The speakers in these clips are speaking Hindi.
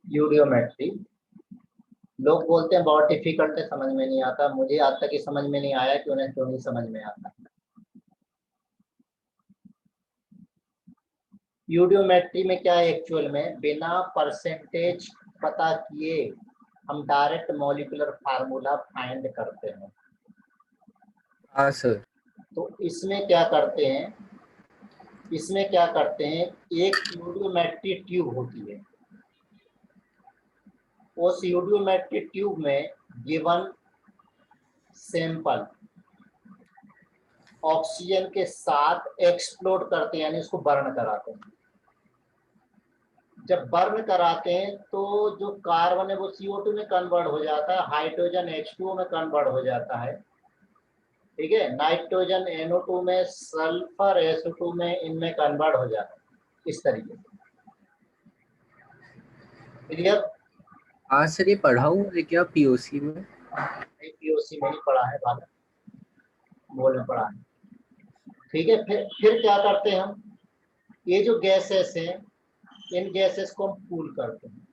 यूडियोमेट्री लोग बोलते हैं बहुत डिफिकल्ट है, समझ में नहीं आता। मुझे आज तक ये समझ में नहीं आया कि उन्हें क्यों नहीं समझ में आता। यूडियोमेट्री में क्या है एक्चुअल में, बिना परसेंटेज पता किए हम डायरेक्ट मॉलिक्यूलर फार्मूला फाइंड करते हैं। हाँ सर। तो इसमें क्या करते हैं, एक यूडियोमेट्री ट्यूब होती है। उस यूडियोमेट्री ट्यूब में गिवन सैंपल ऑक्सीजन के साथ एक्सप्लोड करते हैं, यानी उसको बर्न कराते हैं। जब बर्न कराते हैं तो जो कार्बन है वो CO2 में कन्वर्ट हो जाता है, हाइड्रोजन H2O में कन्वर्ट हो जाता है, ठीक है। नाइट्रोजन NO2 में, सल्फर SO2 में, इनमें कन्वर्ट हो जाता है इस तरीके से। क्लियर? हाँ सर, ये पढ़ा हुआ है क्या POC में? नहीं, POC में नहीं पढ़ा है, बाद बोल में पढ़ा है, ठीक है। फिर क्या करते हैं हम, ये जो गैसेस हैं इन गैसेस को हम कूल करते हैं।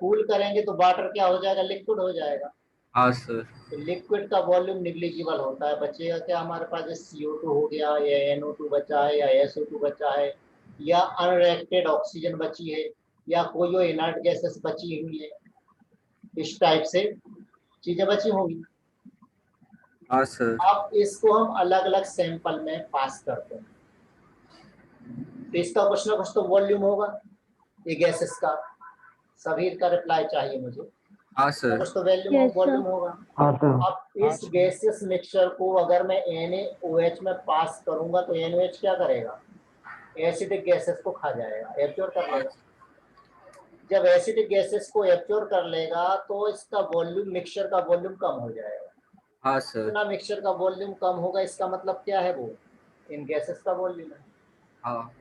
कूल करेंगे तो वाटर क्या हो जाएगा, लिक्विड हो जाएगा। हाँ सर। तो लिक्विड का वॉल्यूम निग्लिजिबल होता है, बचेगा क्या हमारे पास, CO2 हो गया, या NO2 बचा है, या SO2 बचा है, या अनरिएक्टेड ऑक्सीजन बची है, या कोई इनर्ट गैसेस बची हुई है, इस टाइप से चीजें बची होंगी। हाँ सर। अब इसको हम अलग अलग सैंपल में पास करते हैं, तो इसका कुछ ना कुछ तो वॉल्यूम होगा ये गैसेस का। सभी का रिप्लाई चाहिए मुझे। हाँ सर। कुछ तो वॉल्यूम होगा। अब इस गैसेस मिक्सचर को अगर मैं NaOH में पास करूंगा तो NaOH क्या करेगा, एसिडिक गैसेस को खा जाएगा, एब्जॉर्ब कर लेगा। जब एसिडिक गैसेस को एब्जॉर्ब कर लेगा तो इसका वॉल्यूम, मिक्सचर का वॉल्यूम कम हो जाएगा। हाँ सर। इतना मिक्सचर का वॉल्यूम कम होगा, इसका मतलब क्या है, वो इन गैसेस का वॉल्यूम है, हाँ।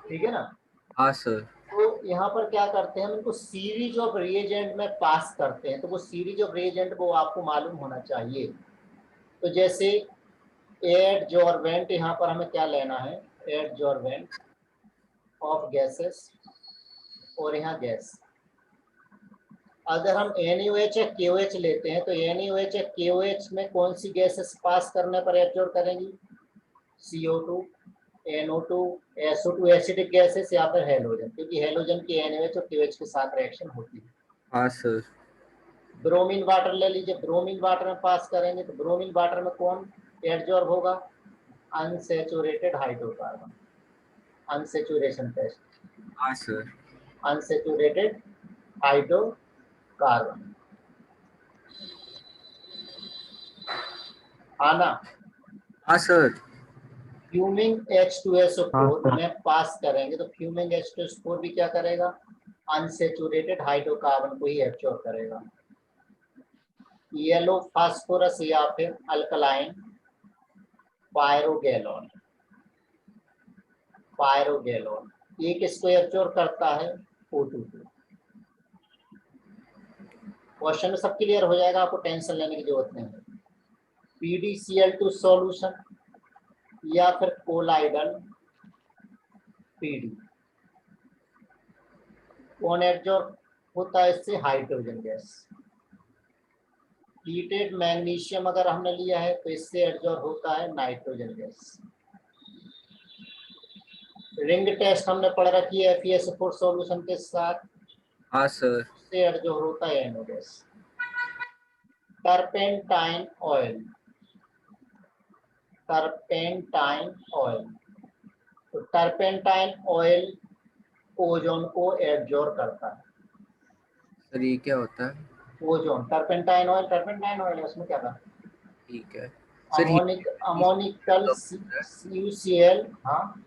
ठीक है ना। हाँ सर। तो यहाँ पर क्या करते हैं हम, इनको सीरीज ऑफ रिएजेंट में पास करते हैं। तो वो सीरीज ऑफ रिएजेंट वो आपको मालूम होना चाहिए। तो जैसे एडजॉर्बेंट, यहाँ पर हमें क्या लेना है, एडजॉर्बेंट ऑफ गैसेस, और यहाँ गैस। अगर हम NaOH या KOH लेते हैं तो NaOH या KOH में कौन सी गैसेस पास करने पर एब्जॉर्ब करेंगी, CO2, NO2, SO2 acidic gases, या फिर हेलोजन, क्योंकि हेलोजन की NaOH और KOH के साथ रिएक्शन होती है। हाँ सर। ब्रोमीन वाटर ले लीजिए, ब्रोमीन वाटर में पास करेंगे तो ब्रोमीन वाटर में कौन एब्जॉर्ब होगा, अनसैचुरेटेड हाइड्रोकार्बन। अनसैचुरेशन टेस्ट, हाँ सर। अनसैचुरेटेड हाइड्रोकार्बन, आना। हाँ सर। फ्यूमिंग H2SO4 में पास करेंगे तो फ्यूमिंग H2SO4 भी क्या करेगा, अनसैचुरेटेड हाइड्रोकार्बन को ही एब्जॉर्ब करेगा। येलो फास्फोरस या फिर अल्कलाइन पायरोगैलोन, पायरोगैलोन ये किसको एब्जॉर्ब करता है, O2 को। क्वेश्चन में सब क्लियर हो जाएगा, आपको टेंशन लेने की जरूरत नहीं है। PdCl2 सॉल्यूशन या फिर कोलाइडल PD, कौन एब्जॉर्ब होता है इससे, हाइड्रोजन गैस। हीटेड मैग्नीशियम अगर हमने लिया है तो इससे एब्जॉर्ब होता है नाइट्रोजन गैस। रिंग टेस्ट हमने पढ़ रखी है FeSO4 सॉल्यूशन के साथ, हाँ सर। उससे एब्जॉर्ब होता है NO gas. Turpentine oil, turpentine oil, तो टर्पेंटाइन ऑयल ओजोन को एब्जॉर्ब करता है। सर ये क्या होता है? ओजोन, टर्पेंटाइन ऑयल है, उसमें क्या था, ठीक है सर। अमोनिकल CuCl, हाँ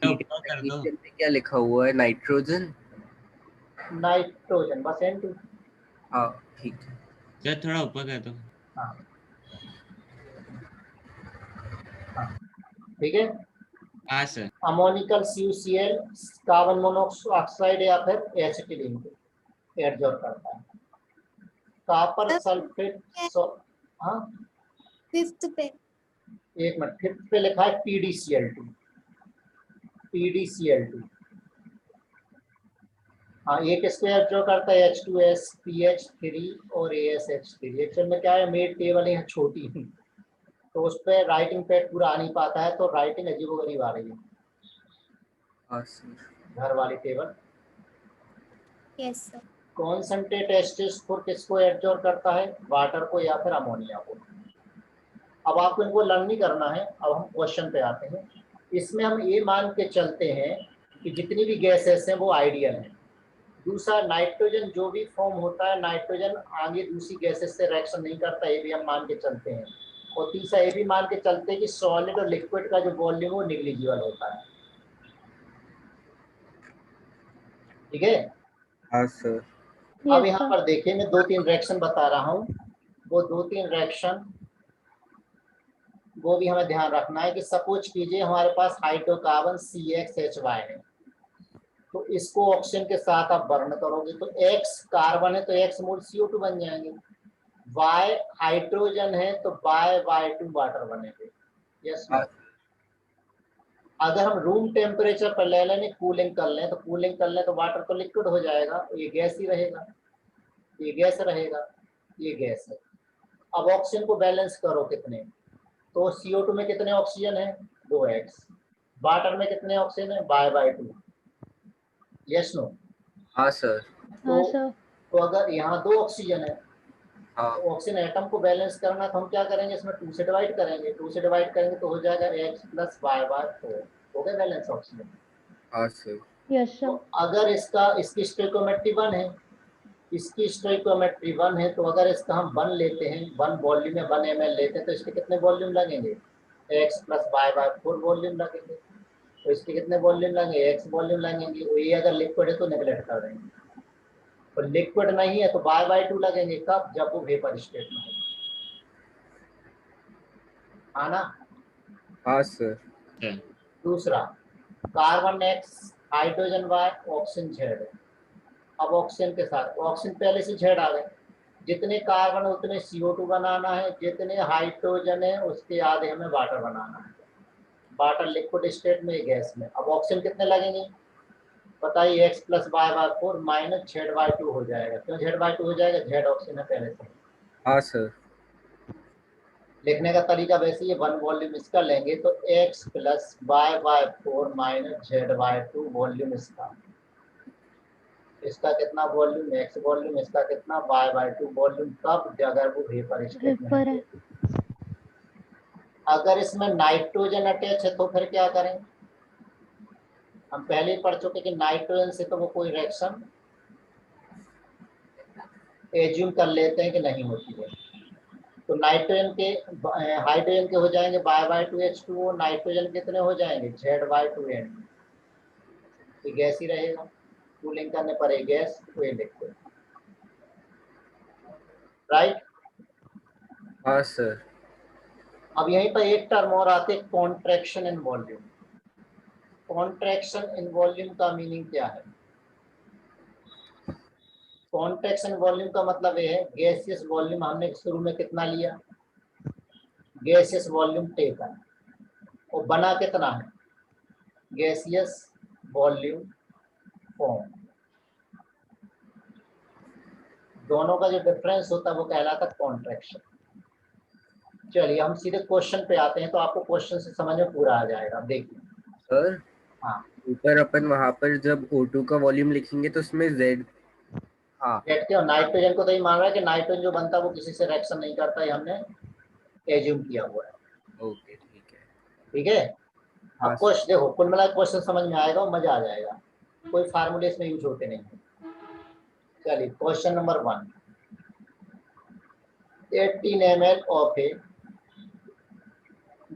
मैग्नीशियम में क्या लिखा हुआ है, नाइट्रोजन? नाइट्रोजन, बस N2। हाँ ठीक है सर, थोड़ा ऊपर कर दो। हाँ हाँ, ठीक है। हाँ sir. Ammoniacal CuCl carbon monoxide या फिर एसिटिलीन को एब्जॉर्ब करता है। कॉपर सल्फेट, हाँ फिफ्थ पे, एक मिनट, फिफ्थ पे लिखा है PdCl2, PdCl2 हाँ, ये किसको एब्जॉर्ब करता है? H2SPH3 और ASH3। एक्चुअल में क्या है, मेड टेबल है छोटी, तो उस पर राइटिंग पैड पूरा आ नहीं पाता है, तो राइटिंग अजीबोगरीब आ रही है। हाँ सर। घर वाली table. Yes, sir. Concentrate H2 किसको एब्जॉर्ब करता है? वाटर को या फिर अमोनिया को। अब आपको इनको लर्न नहीं करना है, अब हम क्वेश्चन पे आते हैं। इसमें हम ये मान के चलते हैं कि जितनी भी गैसेस हैं वो आइडियल हैं। दूसरा, नाइट्रोजन जो भी फॉर्म होता है, नाइट्रोजन आगे दूसरी गैसेस से रिएक्शन नहीं करता, ये भी हम मान के चलते हैं। और तीसरा ये भी मान के चलते हैं कि सॉलिड और लिक्विड का जो वॉल्यूम वो निग्लिजिबल होता है। ठीक है। हाँ सर। अब यहाँ पर देखिए, मैं 2-3 रिएक्शन बता रहा हूँ, वो 2-3 रिएक्शन वो भी हमें ध्यान रखना है। कि सपोज कीजिए हमारे पास हाइड्रोकार्बन CXHY है, तो इसको ऑक्सीजन के साथ आप बर्न करोगे तो X कार्बन है तो X मोल CO2 बन जाएंगे। Y हाइड्रोजन है तो Y2 वाटर बनेंगे। Yes no. अगर हम रूम टेम्परेचर पर ले लें, कूलिंग कर लें, तो कूलिंग कर लें तो वाटर तो लिक्विड हो जाएगा, ये गैस ही रहेगा, ये गैस रहेगा, ये गैस है। अब ऑक्सीजन को बैलेंस करो कितने, तो CO2 में कितने ऑक्सीजन है? 2X। वाटर में कितने ऑक्सीजन है? Y/2। Yes no. हाँ सर। तो अगर यहाँ 2 ऑक्सीजन है, हाँ। तो ऑक्सीजन एटम को बैलेंस करना, तो हम क्या करेंगे, इसमें 2 से डिवाइड करेंगे। 2 से डिवाइड करेंगे तो हो जाएगा X + Y/4। हो गया बैलेंस ऑक्सीजन। हाँ सर। तो अगर इसकी स्टोइकियोमेट्री 1 है, इसकी स्टोइकियोमेट्री 1 है, तो अगर इसका हम 1 लेते हैं, 1 वॉल्यूम में 1 ml लेते हैं, तो इसके कितने वॉल्यूम लगेंगे? X + Y/4 वॉल्यूम लगेंगे। तो इसके कितने वॉल्यूम लगेंगे? X वॉल्यूम लगेंगे। और ये अगर लिक्विड है तो नेगलेक्ट कर देंगे, और लिक्विड नहीं है तो Y/2 लगेंगे। कब? जब वो वेपर स्टेट में हो। हाँ ना। हाँ सर। दूसरा, carbon X, hydrogen Y, oxygen Z है। अब ऑक्सीजन के साथ, ऑक्सीजन पहले से Z आ गए, जितने कार्बन है उतने CO2 बनाना है, जितने हाइड्रोजन है उसके आधे हमें वाटर बनाना है। वाटर लिक्विड स्टेट में, गैस में। अब ऑक्सीजन कितने लगेंगे बताइए? X + Y/4 - Z/2 हो जाएगा। क्यों Z/2 हो जाएगा? Z ऑक्सीजन है पहले से। हाँ सर। लिखने का तरीका वैसे ही, 1 वॉल्यूम इसका लेंगे तो X + Y/4 - Z/2 वॉल्यूम इसका। इसका कितना वॉल्यूम? X volume. इसका कितना? Y/2 volume. तब अगर वो वेपर स्टेट में है। अगर इसमें नाइट्रोजन अटैच है तो फिर क्या करें? हम पहले ही पढ़ चुके कि नाइट्रोजन से तो वो कोई रिएक्शन एज्यूम कर लेते हैं कि नहीं होती है। तो नाइट्रोजन के हाइड्रोजन के हो जाएंगे Y/2 H2O, नाइट्रोजन कितने हो जाएंगे? Z/2 N। ये गैस ही रहेगा, कूलिंग करने पर एक गैस, तो ये लिक्विड। राइट। हाँ सर। अब यहीं पर एक टर्म और आते हैं, contraction in volume. Contraction in volume का मीनिंग क्या है? कॉन्ट्रैक्शन वॉल्यूम का मतलब ये है, गैसियस वॉल्यूम हमने शुरू में कितना लिया? गैसियस वॉल्यूम टेकन, और बना कितना है? Gaseous volume form. दोनों का जो डिफरेंस होता है वो कहलाता है कॉन्ट्रैक्शन। चलिए हम सीधे क्वेश्चन पे आते हैं, तो आपको क्वेश्चन से समझ में पूरा आ जाएगा। देखिए सर, हाँ, ऊपर अपन वहां पर जब O2 का वॉल्यूम लिखेंगे तो उसमें Z। हाँ। देखते हो नाइट्रोजन को तो ये मान रहा है कि नाइट्रोजन जो बनता है वो किसी से रिएक्शन नहीं करता, ये हमने एज्यूम किया हुआ है। ओके ठीक है। ठीक है। हाँ अब क्वेश्चन देखो, कुल मिला क्वेश्चन समझ में आएगा और मजा आ जाएगा, कोई फार्मूले इसमें यूज होते नहीं है। चलिए question number 1, 18 ml of a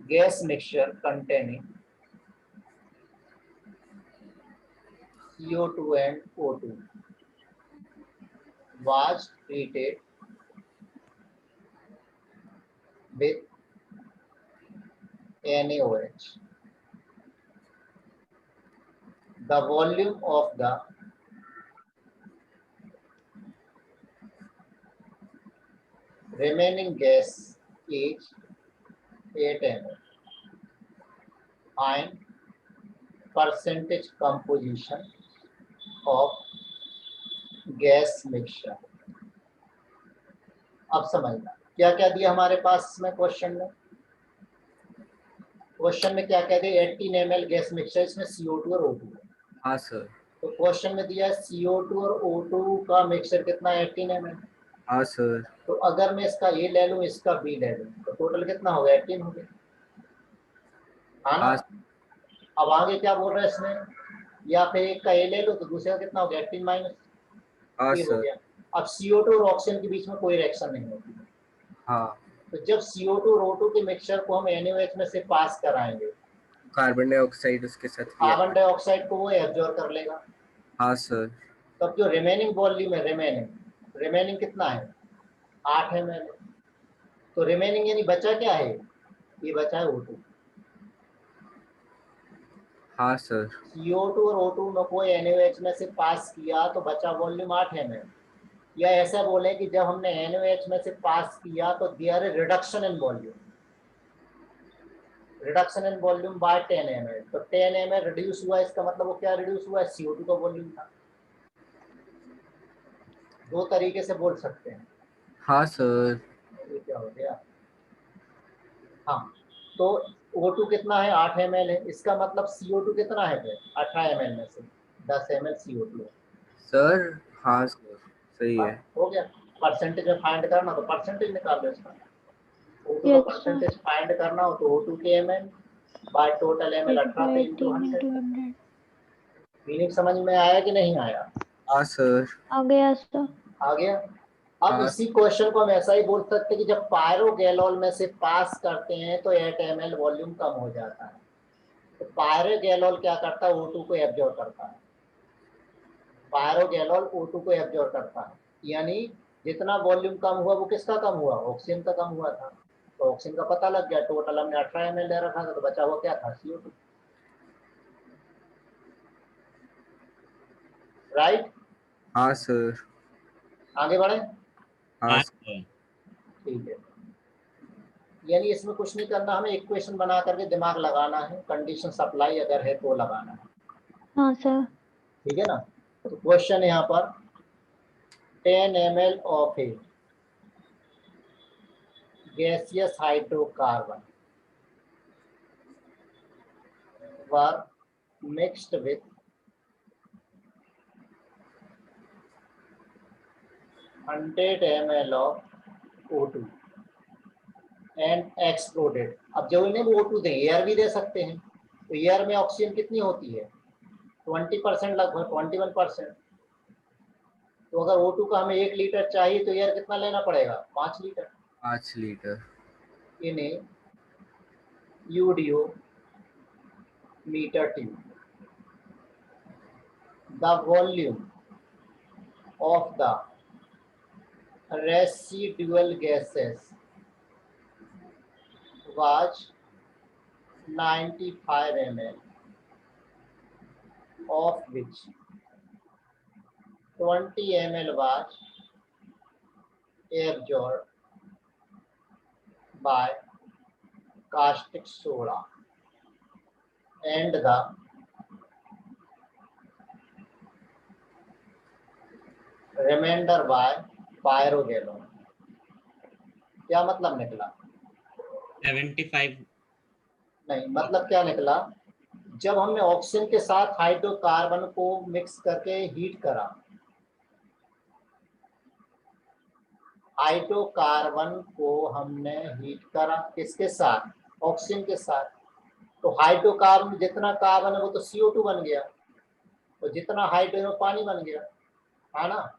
gas mixture containing CO2 and O2 was treated with NaOH. The volume of the remaining gas is 8 ml. Find percentage composition of gas mixture. अब समझना क्या क्या दिया हमारे पास इसमें क्वेश्चन में। क्वेश्चन में क्या क्या दिया, 18 ml गैस मिक्सचर, इसमें CO2 और O2 है। हाँ सर। तो क्वेश्चन में दिया है CO2 और O2 का मिक्सचर कितना है, 18 ml। हाँ सर। तो अगर मैं इसका ए ले लूं, इसका बी ले लूं, तो टोटल कितना हो गया, 18 हो गया, हाँ ना। हाँ अब आगे क्या बोल रहा है इसमें, या फिर एक का ए ले लो तो दूसरे का कितना हो गया, 18 माइनस हाँ ए हो सर। गया। अब CO2 और ऑक्सीजन के बीच में कोई रिएक्शन नहीं होती। हाँ, तो जब CO2 और O2 के मिक्सचर को हम NaOH में से पास कराएंगे, कार्बन डाइऑक्साइड उसके साथ कार्बन डाइऑक्साइड को वो एब्जॉर्ब कर लेगा। हाँ सर। तब जो रिमेनिंग वॉल्यूम है, रिमेनिंग कितना है, 8 ml। तो रिमेनिंग यानी बचा क्या है, ये बचा है O2। हाँ सर। CO2 और O2 में कोई NaOH में से पास किया तो बचा वॉल्यूम 8 ml। या ऐसा बोले कि जब हमने NaOH में से पास किया तो there is reduction in volume, reduction in volume by 10 ml। तो 10 ml रिड्यूस हुआ, इसका मतलब वो क्या रिड्यूस हुआ है, CO2 का वॉल्यूम था। दो तरीके से बोल सकते हैं। हाँ सर। ये क्या हो गया, हाँ। तो O2 कितना है, 8 ml है, इसका मतलब CO2 कितना है फिर, 18 ml में से 10 ml CO2 है। सर हाँ सर, सही हाँ, है। हो गया। परसेंटेज में फाइंड करना तो परसेंटेज निकाल लो इसका। O2 का Yes, sir. परसेंटेज फाइंड करना हो तो O2 के ml बाय टोटल ml 18 पे इंटू 18 into 100। 100. मीनिंग समझ में आया कि नहीं आया, हाँ सर। आ गया सर. आ गया। अब हाँ। इसी क्वेश्चन को हम ऐसा ही बोल सकते हैं कि जब पायरोगैलोल में से पास करते हैं तो 8 ml वॉल्यूम कम हो जाता है। तो पायरोगैलोल क्या करता है, O2 को एब्जॉर्ब करता है। पायरोगैलोल O2 को एब्जॉर्ब करता है, यानी जितना वॉल्यूम कम हुआ वो किसका कम हुआ, ऑक्सीजन का कम हुआ था। तो ऑक्सीजन का पता लग गया, टोटल हमने 18 ml ले रखा था, तो बचा हुआ क्या था, CO2। राइट, हाँ सर। आगे बढ़े। हाँ हाँ सर। सर। ठीक है, यानी इसमें कुछ नहीं करना, हमें इक्वेशन बना करके दिमाग लगाना है, कंडीशन सप्लाई अगर है तो लगाना है, हाँ सर. ठीक है ना। तो क्वेश्चन है यहाँ पर 10 ml of A gaseous hydrocarbon were mixed with 100 ml of O2 and exploded। अब जो इन्हें वो O2 दें, एयर भी दे सकते हैं, तो एयर में ऑक्सीजन कितनी होती है, 20%, लगभग 21%। तो अगर O2 का हमें 1 लीटर चाहिए तो एयर कितना लेना पड़ेगा, 5 लीटर। 5 लीटर। इन्हें UDO meter tube, the volume of the residual gases was 95 ml, of which 20 ml was absorbed by caustic soda and the remainder by pyrogallon। क्या मतलब निकला, 75। नहीं मतलब क्या निकला, जब हमने ऑक्सीजन के साथ हाइड्रोकार्बन को मिक्स करके हीट करा, हाइड्रोकार्बन को हमने हीट करा किसके साथ, ऑक्सीजन के साथ। तो हाइड्रोकार्बन जितना कार्बन है वो तो CO2 बन गया, तो जितना हाइड्रोजन पानी बन गया, है ना।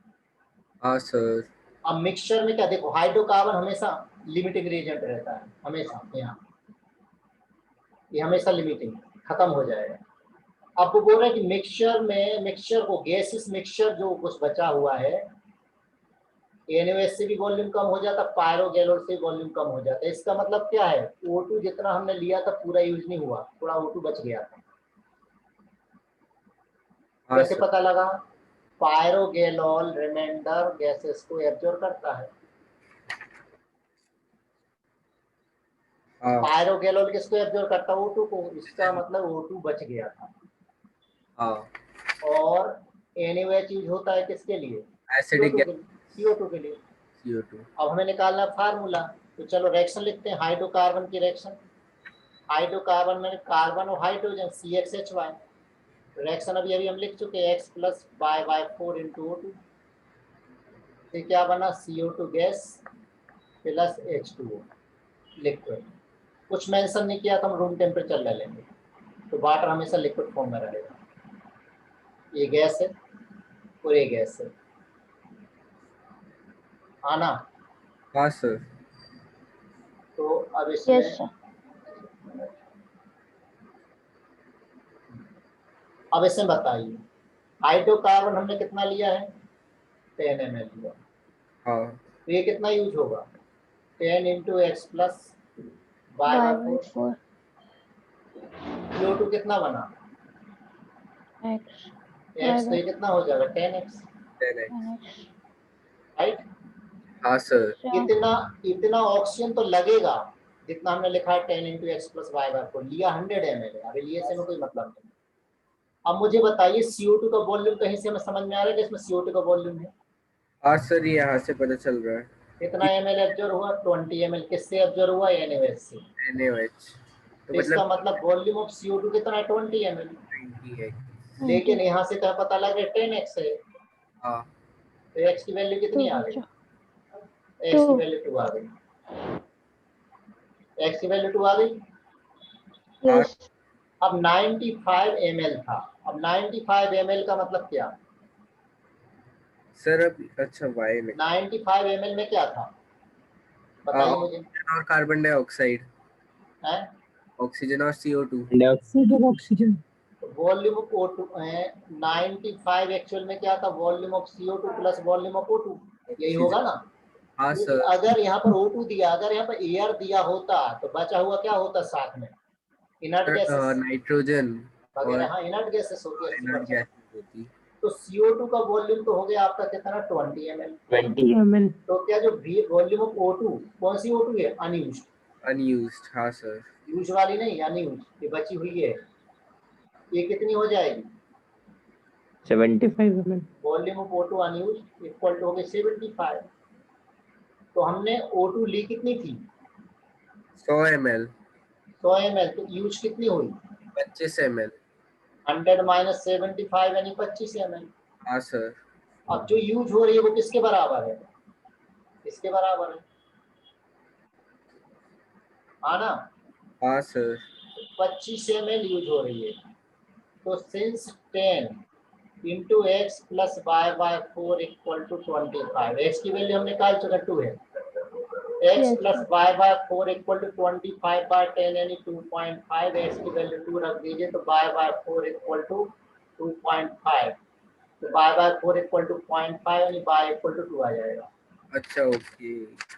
हाँ सर। अब मिक्सचर में क्या, देखो हाइड्रोकार्बन हमेशा लिमिटिंग रिएजेंट रहता है, हमेशा यहाँ ये हमेशा लिमिटिंग, खत्म हो जाएगा। अब वो बोल रहे हैं कि मिक्सचर में, मिक्सचर को गैसेस मिक्सचर जो कुछ बचा हुआ है, NaOH से भी वॉल्यूम कम हो जाता, पायरोगैलोल से वॉल्यूम कम हो जाता है। इसका मतलब क्या है, O2 जितना हमने लिया था पूरा यूज नहीं हुआ, थोड़ा O2 बच गया था। हाँ कैसे सर। पता लगा, पायरोगैलोल रिमाइंडर गैसेस को एब्जॉर्ब करता है। हाँ। पायरोगैलोल किसको एब्जॉर्ब करता है, O2 को, इसका मतलब O2 बच गया था। हाँ। और NaOH यूज होता है किसके लिए, एसिडिक CO2 के लिए। CO2। अब हमें निकालना फार्मूला, तो चलो रिएक्शन लिखते हैं, हाइड्रोकार्बन की रिएक्शन। हाइड्रोकार्बन में कार्बन और हाइड्रोजन CXHY। रिएक्शन अभी अभी हम लिख चुके हैं, X + Y/4 × O2। तो क्या बना, CO2 gas plus H2O liquid. कुछ मेंशन नहीं किया तो हम रूम टेम्परेचर ले लेंगे, तो वाटर हमेशा लिक्विड फॉर्म में रहेगा। ये गैस है और ये गैस है, आना। हाँ सर। तो अब इसमें यस सर। अब इसमें बताइए, हाइड्रोकार्बन हमने कितना लिया है, 10 ml लिया। हाँ तो ये कितना यूज होगा, 10 × X + Y/4। Y/4 CO2 कितना बना, X X, तो ये कितना हो जाएगा, 10X, 10x। NX। राइट। हाँ सर। इतना ऑक्सीजन तो लगेगा जितना हमने लिखा है, 10 × X + Y/4 लिया 100 ml है। अभी लिए से में कोई मतलब नहीं। अब मुझे बताइए CO2 का वॉल्यूम कहीं से हमें समझ में आ रहा है कि इसमें CO2 का वॉल्यूम है हाँ सर, ये यहाँ से पता चल रहा है। कितना ml एब्जॉर्ब हुआ, 20 ml। किससे एब्जॉर्ब हुआ, NaOH से। NaOH। तो तो इसका मतलब मतलब वॉल्यूम ऑफ CO2 कितना है, 20 ml। 20x। लेकिन यहाँ से क्या पता लग रहा है, 10x है। हाँ तो x की वैल्यू कितनी आ गई, x की वैल्यू 2 आ गई, x की वैल्यू 2 आ गई। यस अब 95 ml था, अब 95 ml का मतलब क्या, सर। अब अच्छा y में 95 ml में क्या था, बताइए मुझे। ऑक्सीजन और कार्बन डाइऑक्साइड, हैं, ऑक्सीजन और CO2। Oxygen. Volume of O2 है 95, एक्चुअल में क्या था, volume of CO2 plus volume of O2, यही होगा ना। हाँ क्योंकि सर। अगर यहाँ पर O2 दिया, अगर यहाँ पर एयर दिया होता तो बचा हुआ क्या होता साथ में, इनर्ट गैसेस नाइट्रोजन और वगैरह। हाँ, इनर्ट गैसेस होती है इनर्ट 80%। गैस होती। तो CO2 का वॉल्यूम तो हो गया आपका कितना, 20 ml। 20 ml। तो क्या जो वॉल्यूम ऑफ O2, कौन सी O2 है, अनयूज्ड, अनयूज्ड। हाँ सर। यूज वाली नहीं, अनयूज्ड, ये बची हुई है, ये कितनी हो जाएगी, 75 ml। Volume of O2 unused equal to हो गई 75। तो हमने O2 ली कितनी थी, 100 ml। 100 ml। तो यूज कितनी हुई, 25 ml। 100 - 75 यानी 25 ml। हाँ सर। अब जो यूज हो रही है वो किसके बराबर है, इसके बराबर है, हाँ ना। हाँ सर। 25 ml यूज हो रही है। तो सिंस 10 × X + Y/4 = 25, x की वैल्यू हमने निकाल चुका 2 है, x Yes, + Y/4 = 25/10 यानी 2.5, x की वैल्यू 2 रख दीजिए, तो Y/4 = 2.5, तो Y/4 = 0.5 यानी y = 2 आ जाएगा। अच्छा ओके।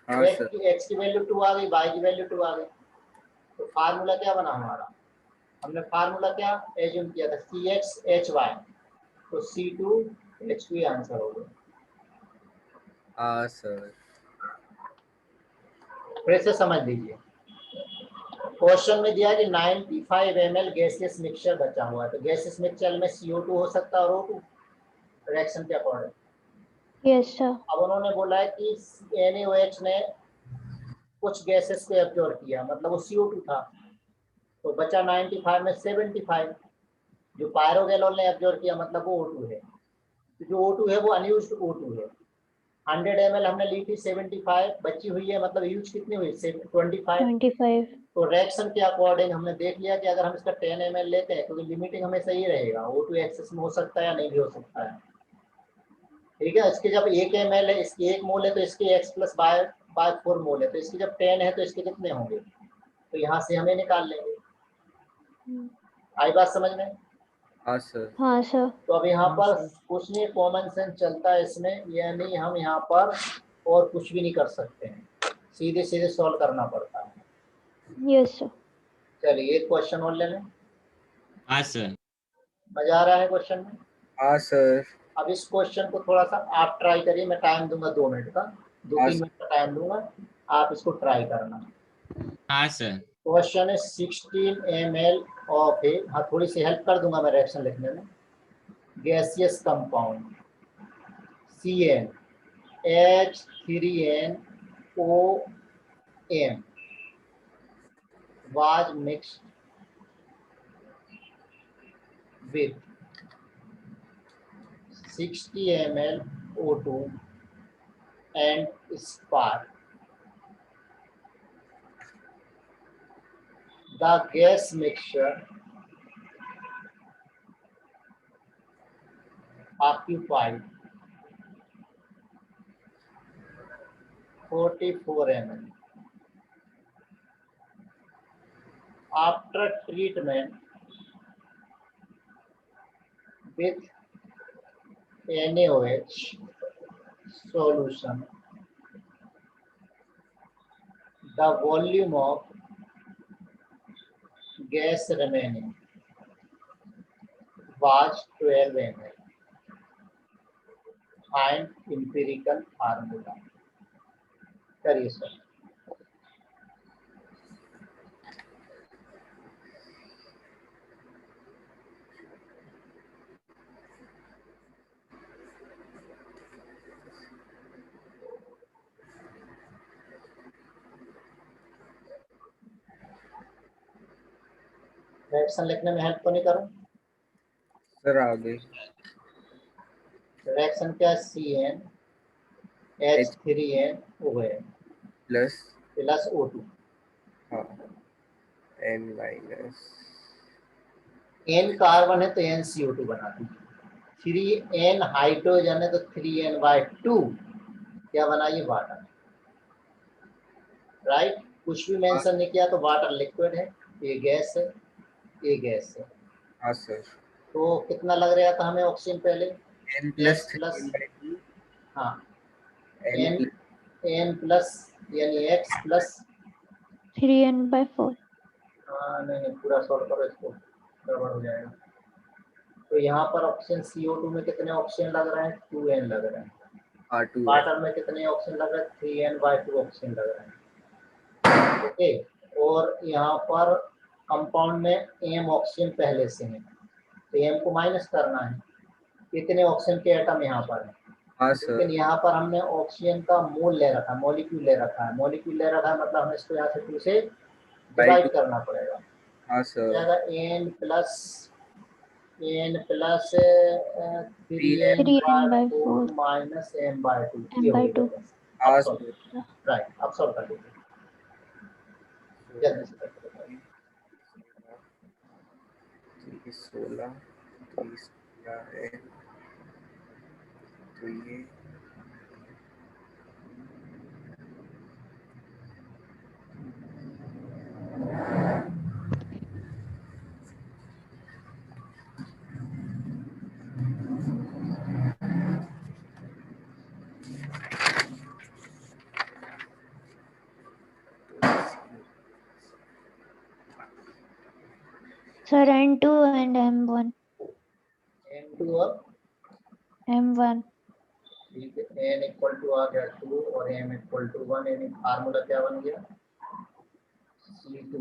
हाँ सर। x की वैल्यू 2 आ गई, y की वैल्यू 2 आ गई। तो फार्मूला क्या बना हमारा, हमने फार्मूला क्या एज्यूम किया था, CXHY, तो C2H2 आंसर हो गया। हाँ सर। फिर से समझ लीजिए, क्वेश्चन में दिया कि 95 ml गैसियस मिक्सचर बचा हुआ है, तो गैसियस मिक्सचर में CO2 हो सकता है और O2 रिएक्शन के अकॉर्डिंग। Yes sir. अब उन्होंने बोला है कि NaOH ने कुछ गैसेस को एब्जॉर्ब किया, मतलब वो CO2 था, तो बचा 95 में 75, जो पायरोगैलोल ने एब्जॉर्ब किया मतलब वो O2 है। तो जो O2 है वो अनयूज्ड O2 है। 100 ml हमने ली थी, 75 बची हुई है, मतलब यूज कितनी हुई, 25। 25 तो रिएक्शन के अकॉर्डिंग हमने देख लिया कि अगर हम इसका 10 ml लेते हैं, क्योंकि लिमिटिंग हमेशा ही रहेगा, O2 एक्सेस में हो सकता है या नहीं भी हो सकता है, ठीक है। इसके जब 1 ml है, इसकी 1 मोल है, तो इसके X + Y/4 मोल है, तो इसकी जब 10 है तो इसके कितने होंगे, तो यहाँ से हमें निकाल लेंगे। आई बात समझ में। हाँ सर। हाँ सर। तो अब यहाँ पर कुछ नहीं, कॉमन सेंस चलता है इसमें, यानी हम यहाँ पर और कुछ भी नहीं कर सकते हैं, सीधे सीधे सॉल्व करना पड़ता है। Yes sir. चलिए एक क्वेश्चन और ले लें, हाँ सर। मजा आ रहा है क्वेश्चन में। हाँ सर। अब इस क्वेश्चन को थोड़ा सा आप ट्राई करिए, मैं टाइम दूंगा 2 मिनट का, 2-3 मिनट का टाइम दूंगा, आप इसको ट्राई करना। हाँ सर। क्वेश्चन है 16 ml ऑफ ए, हाँ थोड़ी सी हेल्प कर दूंगा मैं रिएक्शन लिखने में, gaseous compound CN H3NOM was mixed with 60 ml O2 and spark. The gas mixture occupied 44 ml. After treatment with NaOH solution, the volume of gas remaining was 12 ml. Find empirical formula. करिए सर. रिएक्शन लिखने में हेल्प तो नहीं करूं? सर आ गई. रिएक्शन क्या है? CN H3NOM plus O2. हाँ N माइनस N कार्बन है तो NCO2 बना दीजिए. 3N हाइड्रोजन है तो 3N/2 क्या बनाइए? वाटर. राइट. कुछ भी मेंशन नहीं किया तो वाटर लिक्विड है, ये गैस है, ये गैस है. हाँ सर. तो कितना लग रहा था हमें ऑक्सीजन पहले? N प्लस प्लस 3/2 हाँ N N प्लस यानी X प्लस 3n/4. नहीं पूरा सॉल्व करो इसको, गड़बड़ हो जाएगा. तो यहाँ पर ऑक्सीजन CO2 में कितने ऑक्सीजन लग रहे हैं? 2N लग रहे हैं. R2 वाटर में कितने ऑक्सीजन लग रहे हैं? 3N/2 ऑक्सीजन लग रहे हैं. ओके. और यहाँ पर कंपाउंड में M ऑक्सीजन पहले से है तो M को माइनस करना है. कितने ऑक्सीजन के एटम यहाँ पर है? हाँ लेकिन सर. यहाँ पर हमने ऑक्सीजन का मोल ले रखा है, मॉलिक्यूल ले रखा है. मॉलिक्यूल ले रखा है मतलब हमें इसको यहाँ से 2 से डिवाइड करना पड़ेगा. हाँ सर. जाएगा N plus 3N/4 minus M/2 ये हो M/2. गया. हाँ अब सर. राइट. अब सॉल्व कर लीजिए जल्दी से. 16 30 है तो ये Sir, N2 and M1. N2 और M1. ठीक है. N इक्वल टू आ गया 2 और M इक्वल टू 1. यानी फार्मूला क्या बन गया? C2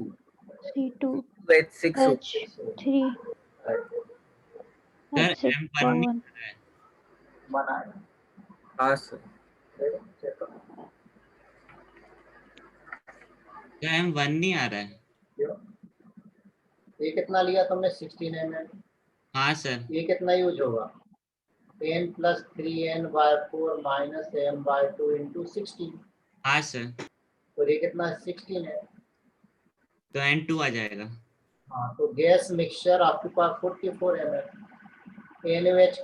C2 H6 H3 sir H6 M1 बना है. हाँ सर. चेक करो. क्या M1 नहीं आ रहा है? क्यों? ये कितना लिया तुमने? 16 ml. हाँ सर. ये कितना यूज होगा? N plus 3N/4 minus M/2 into 16. हाँ सर. और ये कितना? 16 है. तो N2 आ जाएगा. हाँ. तो गैस मिक्सचर आपके पास 44 ml. NaOH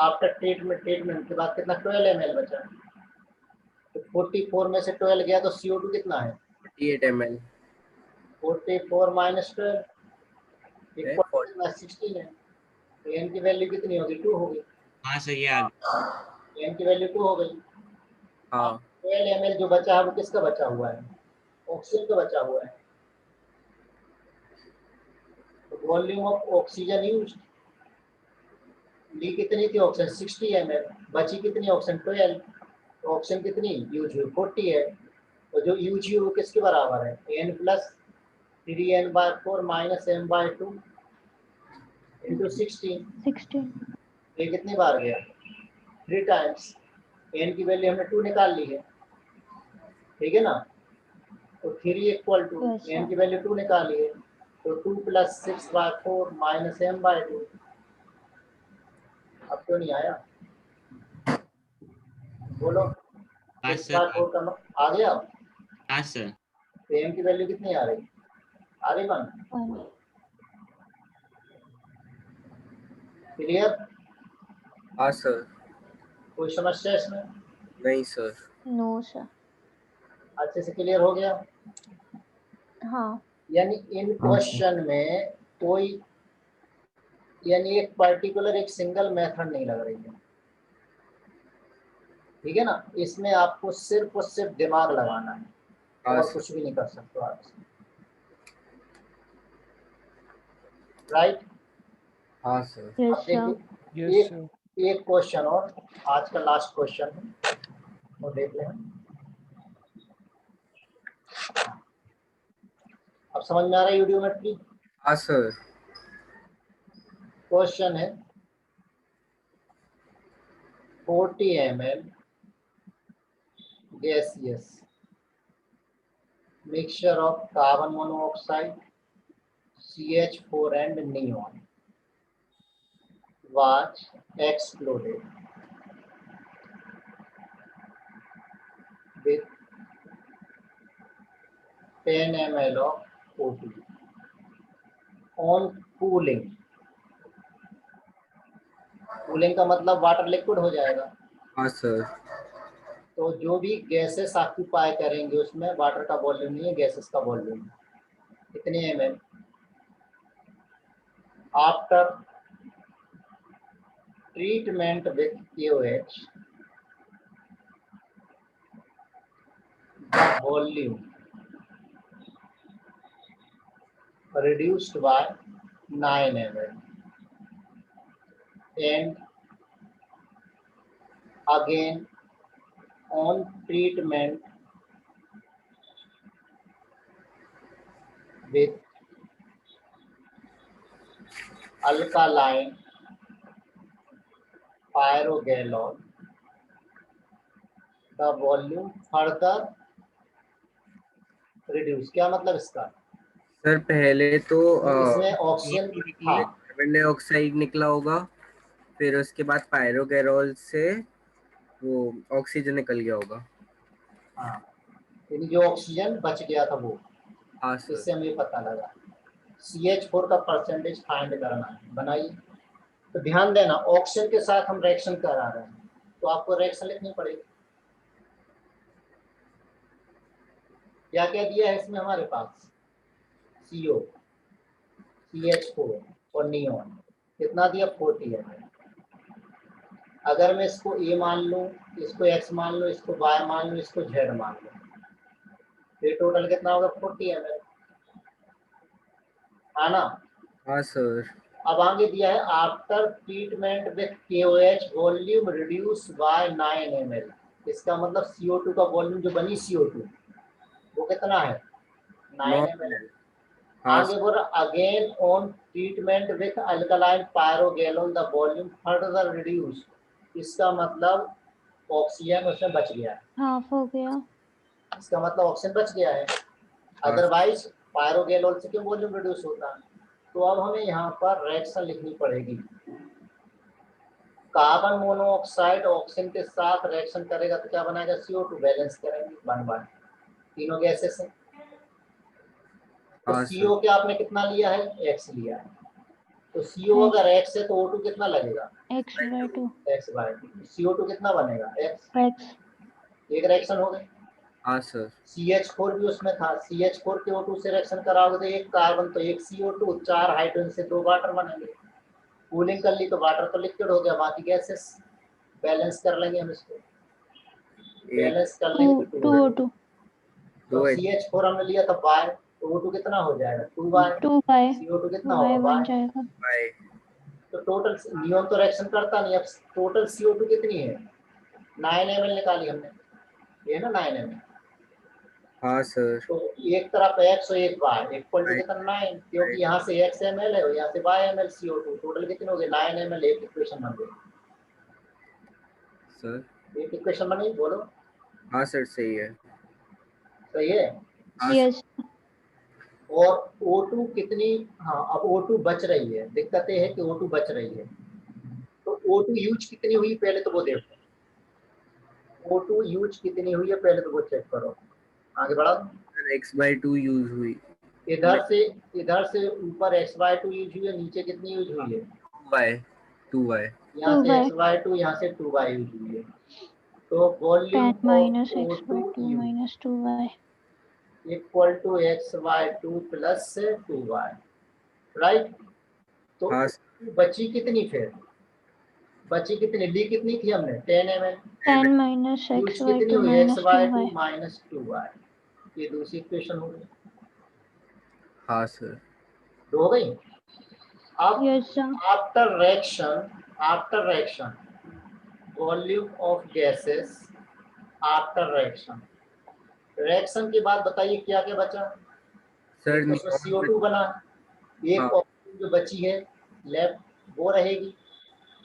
आफ्टर ट्रीटमेंट के बाद कितना? 12 ml बचा. तो 44 में से 12 गया तो CO2 कितना है? 48 ml 44 माइनस 12 इक्वल 16 है. तो N की वैल्यू कितनी होगी? 2 होगी. हाँ सर ये आ गया. N की वैल्यू 2 हो गई. हाँ 12 ml जो बचा है वो किसका बचा हुआ है? ऑक्सीजन का बचा हुआ है. तो वॉल्यूम ऑफ ऑक्सीजन यूज्ड ली कितनी थी? Oxygen 60 ml. बची कितनी ऑक्सीजन? 12. तो ऑक्सीजन कितनी यूज हुई? 40 है. तो जो यूज हुई वो किसके बराबर है? N plus 3N/4 minus M/2 into 16. 16. ये कितनी बार गया? 3 टाइम्स. n की वैल्यू हमने 2 निकाल ली है, ठीक है ना। तो 3 equal to Yes, sir. n की वैल्यू 2 निकाली है, तो 2 + 6/4 - m/2। अब क्यों नहीं आया, बोलो। हाँ 6/4 सर, का आ गया। हाँ सर, तो m की वैल्यू कितनी आ रही, आ रही 1। 1. क्लियर, हाँ सर। कोई समस्या इसमें? नहीं सर। No, sir. अच्छे से क्लियर हो गया। हाँ. यानी इन क्वेश्चन में कोई, यानी एक पर्टिकुलर एक सिंगल मेथड नहीं लग रही है, ठीक है ना। इसमें आपको सिर्फ और सिर्फ दिमाग लगाना है, हाँ और सर। कुछ भी नहीं कर सकते आप इसमें, राइट। हाँ सर। Yes, अब sir. देखिए, एक क्वेश्चन और, आज का लास्ट क्वेश्चन है, वो देख लें। अब समझ में आ रहा है यूडियोमेट्री? हाँ सर। क्वेश्चन है 40 ml gaseous mixture of carbon monoxide, CH4 and neon was exploded with 10 ml of O2 on cooling। Cooling का मतलब वाटर लिक्विड हो जाएगा। हाँ सर। तो जो भी गैसेस ऑक्यूपाई करेंगे उसमें वाटर का वॉल्यूम नहीं है, गैसेस का वॉल्यूम है। कितने ml after treatment with KOH, the volume reduced by 9 ml and again on treatment with alkaline pyrogallol, the volume further reduce। क्या मतलब इसका? सर पहले तो इसमें ऑक्सीजन, हाँ कार्बन डाइऑक्साइड निकला होगा, फिर उसके बाद पायरोगैरॉल से वो ऑक्सीजन निकल गया होगा। हाँ, यानी जो ऑक्सीजन बच गया था वो, हाँ सर। इससे हमें पता लगा। CH4 का परसेंटेज फाइंड करना है, बनाइए। तो ध्यान देना, ऑक्सीजन के साथ हम रिएक्शन करा रहे हैं, तो आपको रिएक्शन लिखनी पड़ेगी। क्या क्या दिया है इसमें हमारे पास, CO, CH4 और नियोन। कितना दिया, 40 है। अगर मैं इसको A मान लूँ, इसको X मान लूँ, इसको Y मान लूँ, इसको Z मान लूँ, फिर टोटल कितना होगा, 40 ml, है ना। हाँ सर। अब आगे दिया है after treatment with KOH volume reduce by 9 ml। इसका मतलब CO2 का वॉल्यूम जो बनी CO2 वो कितना है, 9 ml। हाँ आगे बोल रहा again on treatment with alkaline pyrogallol the volume further reduce. इसका मतलब ऑक्सीजन उसमें बच गया है, Half हो गया. इसका मतलब ऑक्सीजन बच गया है, अदरवाइज पायरोगैलोन से क्यों वॉल्यूम रिड्यूस होता है। तो अब हमें यहाँ पर रिएक्शन लिखनी पड़ेगी। कार्बन मोनोऑक्साइड ऑक्सीजन के साथ रिएक्शन करेगा तो क्या बनाएगा, CO2, बैलेंस करेंगे 1/, तीनों गैसेस हैं। तो हाँ CO के आपने कितना लिया है, X लिया है। तो CO अगर X है तो O2 कितना लगेगा, X/2. X/2। CO2 कितना बनेगा, X। X. एक रिएक्शन हो गई। हाँ सर। CH4 भी उसमें था, CH4 के O2 से रिएक्शन कराओगे तो एक कार्बन तो एक CO2, 4 हाइड्रोजन से 2 वाटर बनेंगे। कूलिंग कर ली तो वाटर तो लिक्विड हो गया, बाकी गैसेस बैलेंस कर लेंगे हम इसको, बैलेंस कर लेंगे तो 2 O2. तो CH4 हमने लिया था Y, तो O2 कितना हो जाएगा, 2Y। 2Y. CO2 कितना Y होगा, बन Y। जाएगा. बाय। तो टोटल नियॉन तो रिएक्शन करता नहीं। अब टोटल CO2 कितनी है, 9 ml निकाली हमने, ये ना 9 ml। हाँ सर। तो एक तरफ X और एक Y, इक्वल टू कितना 9, क्योंकि यहाँ से X ml है और यहाँ से Y ml CO2, टोटल कितने हो गए, 9 ml। एक इक्वेशन बन गई सर। एक इक्वेशन बनी, बोलो। हाँ सर सही है। सही है। हाँ यस और O2 कितनी, हाँ अब O2 बच रही है, दिक्कत ये है कि O2 बच रही है, तो O2 यूज कितनी हुई पहले तो वो देखो, O2 यूज कितनी हुई है पहले तो वो चेक करो। आगे बढ़ा, सर x/2 यूज हुई। इधर से ऊपर x/2 यूज हुई है, नीचे कितनी यूज हुई है, 2y यहाँ से 2y x/2, यहाँ से 2y यूज हुई है। तो वॉल्यूम 10 minus ऑफ x by 2 O2 minus 2y. Equal to x/2 plus 2y, right. तो हाँ बची कितनी, फिर बची कितनी, ली कितनी थी हमने 10 ml, 10 minus use x by कितनी 2 हुई minus x/2 2y. Minus 2y, ये दूसरी इक्वेशन हो गई, हाँ सर। दो हो गई। अब Yes sir. After reaction volume of gases after reaction के बाद बताइए क्या क्या बचा। सर एक तो उसमें CO2 बना, एक हाँ। ऑक्सीजन जो बची है लेफ्ट वो रहेगी,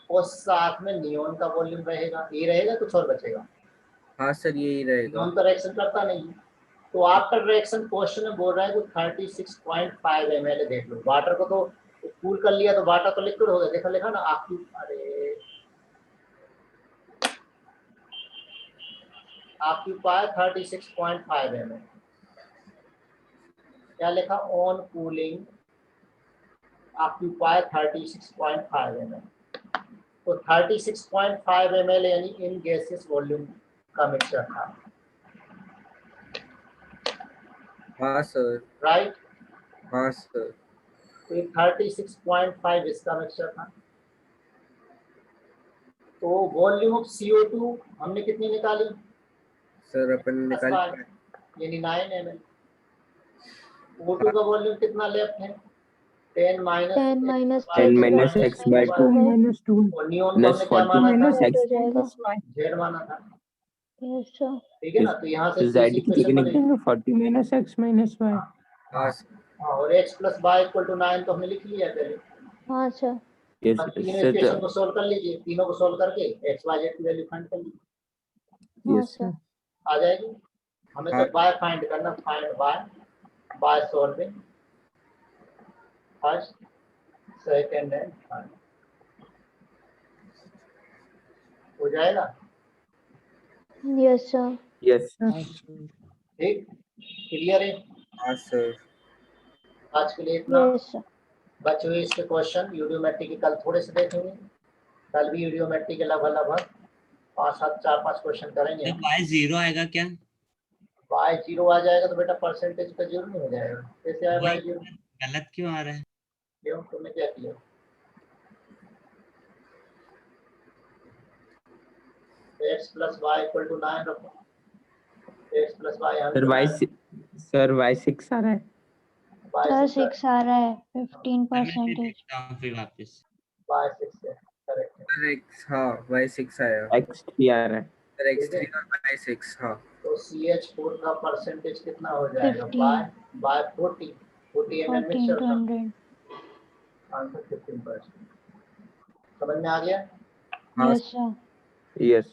और साथ में नियोन का वॉल्यूम रहेगा, ये रहेगा, कुछ और बचेगा। हाँ सर यही रहेगा। नियोन तो रिएक्शन करता नहीं है। तो आफ्टर रिएक्शन क्वेश्चन में बोल रहा है कि 36.5 ml है, देख लो। वाटर को तो कूल कर लिया तो वाटर तो लिक्विड हो गया, देखा लिखा ना आपकी, अरे आपकी पाए 36.5 ml, क्या लिखा, ऑन कूलिंग ऑक्यूपाई 36.5 ml। तो 36.5 ml यानी इन गैसेस वॉल्यूम का मिक्सचर था, हाँ सर। राइट। हाँ सर। तो ये 36.5 इसका मिक्सचर था। तो वॉल्यूम ऑफ CO2 हमने कितनी निकाली, सर अपन निकाल यानी 9 ml। O2 का वॉल्यूम कितना लेफ्ट है, 10 minus 10 minus 10 minus x by 2 minus 2 और नियोन को plus हमने क्या 40 माना था, minus x हो जाएगा. minus y. Z माना था, Yes sir. ठीक है ना। तो यहाँ से तो z की इक्वेशन जगह बनेगी, 40 minus x minus y. हाँ सर। हाँ, और x plus y equal to 9 तो हमने लिख लिया पहले। हाँ sir. yes अब तीनों sir इक्वेशन को सोल्व कर लीजिए, तीनों को सोल्व करके x y z की वैल्यू फाइंड कर लीजिए, हाँ yes sir. आ जाएगी। हमें हाँ। तो y फाइंड करना, find by solving first second and third, हो जाएगा, Yes sir. yes ठीक, क्लियर है। हाँ सर। आज के लिए इतना। Yes sir. बचे हुए इसके क्वेश्चन यूडियोमेट्री के कल थोड़े से देखेंगे, कल भी यूडियोमेट्री के लगभग 4-5 क्वेश्चन करेंगे। जब y 0 आएगा क्या, y 0 आ जाएगा तो बेटा परसेंटेज का जीरो नहीं हो जाएगा, कैसे आया y 0, गलत क्यों आ रहा है। क्यों, तुमने क्या किया, x plus y equal to 9 रखो, x plus y sir y 6 आ रहा है। Sir 6 आ रहा है, मैं 15%. देखता हूँ फिर वापस। y 6 है, करेक्ट है। सर x, हाँ y6 आया। x 3 आ रहा है। सर ठीक है। x3 और y6 हाँ। तो CH4 का परसेंटेज कितना हो जाएगा, 15. बाय 40 ml 14 मिक्सचर to का 100. आंसर 15%। समझ में आ गया। हाँ Yes sir. yes